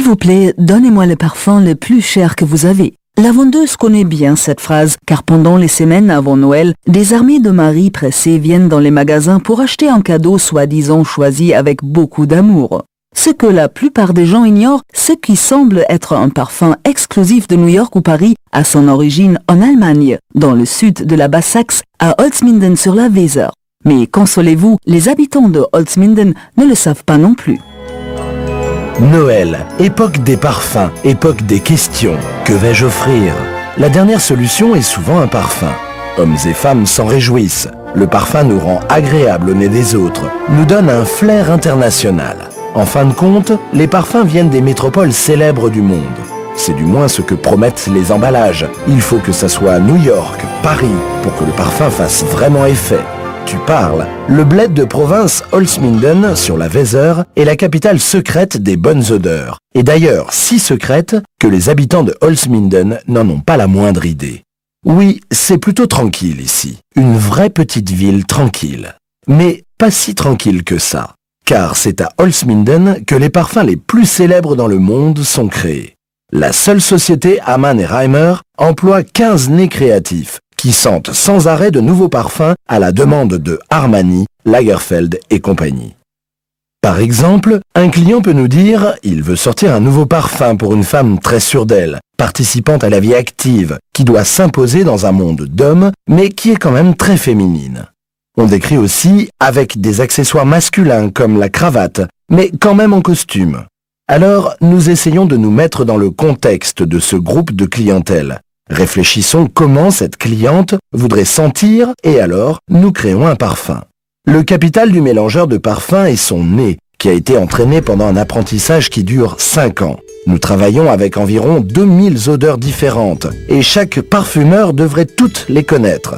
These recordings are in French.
vous plaît, donnez-moi le parfum le plus cher que vous avez. La vendeuse connaît bien cette phrase, car pendant les semaines avant Noël, des armées de maris pressés viennent dans les magasins pour acheter un cadeau soi-disant choisi avec beaucoup d'amour. Ce que la plupart des gens ignorent, ce qui semble être un parfum exclusif de New York ou Paris a son origine en Allemagne, dans le sud de la Basse-Saxe, à Holzminden sur la Weser. Mais consolez-vous, les habitants de Holzminden ne le savent pas non plus. Noël, époque des parfums, époque des questions. Que vais-je offrir? La dernière solution est souvent un parfum. Hommes et femmes s'en réjouissent. Le parfum nous rend agréable au nez des autres, nous donne un flair international. En fin de compte, les parfums viennent des métropoles célèbres du monde. C'est du moins ce que promettent les emballages. Il faut que ça soit New York, Paris, pour que le parfum fasse vraiment effet. Tu parles. Le bled de province Holzminden, sur la Weser, est la capitale secrète des bonnes odeurs. Et d'ailleurs, si secrète que les habitants de Holzminden n'en ont pas la moindre idée. Oui, c'est plutôt tranquille ici. Une vraie petite ville tranquille. Mais pas si tranquille que ça. Car c'est à Holzminden que les parfums les plus célèbres dans le monde sont créés. La seule société Hamann & Reimer emploie 15 nez créatifs qui sentent sans arrêt de nouveaux parfums à la demande de Armani, Lagerfeld et compagnie. Par exemple, un client peut nous dire il veut sortir un nouveau parfum pour une femme très sûre d'elle, participant à la vie active, qui doit s'imposer dans un monde d'hommes, mais qui est quand même très féminine. On décrit aussi avec des accessoires masculins comme la cravate, mais quand même en costume. Alors, nous essayons de nous mettre dans le contexte de ce groupe de clientèle. Réfléchissons comment cette cliente voudrait sentir et alors nous créons un parfum. Le capital du mélangeur de parfums est son nez, qui a été entraîné pendant un apprentissage qui dure 5 ans. Nous travaillons avec environ 2000 odeurs différentes et chaque parfumeur devrait toutes les connaître.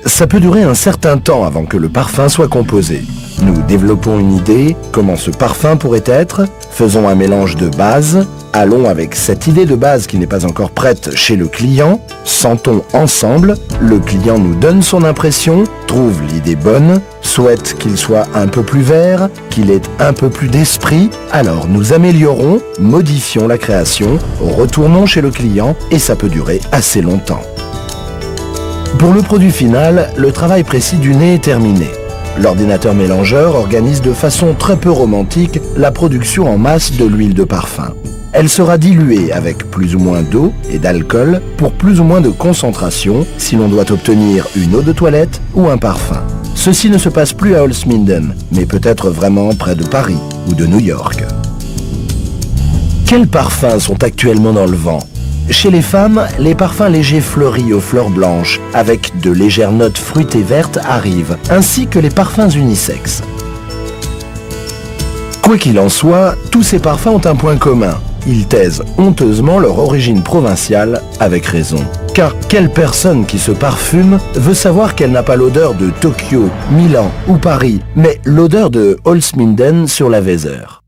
Ça peut durer un certain temps avant que le parfum soit composé. Nous développons une idée, comment ce parfum pourrait être, faisons un mélange de base, allons avec cette idée de base qui n'est pas encore prête chez le client, sentons ensemble, le client nous donne son impression, trouve l'idée bonne, souhaite qu'il soit un peu plus vert, qu'il ait un peu plus d'esprit, alors nous améliorons, modifions la création, retournons chez le client et ça peut durer assez longtemps. Pour le produit final, le travail précis du nez est terminé. L'ordinateur mélangeur organise de façon très peu romantique la production en masse de l'huile de parfum. Elle sera diluée avec plus ou moins d'eau et d'alcool pour plus ou moins de concentration si l'on doit obtenir une eau de toilette ou un parfum. Ceci ne se passe plus à Holzminden, mais peut-être vraiment près de Paris ou de New York. Quels parfums sont actuellement dans le vent ? Chez les femmes, les parfums légers fleuris aux fleurs blanches, avec de légères notes fruitées vertes arrivent, ainsi que les parfums unisexes. Quoi qu'il en soit, tous ces parfums ont un point commun. Ils taisent honteusement leur origine provinciale, avec raison. Car quelle personne qui se parfume veut savoir qu'elle n'a pas l'odeur de Tokyo, Milan ou Paris, mais l'odeur de Holzminden sur la Weser ?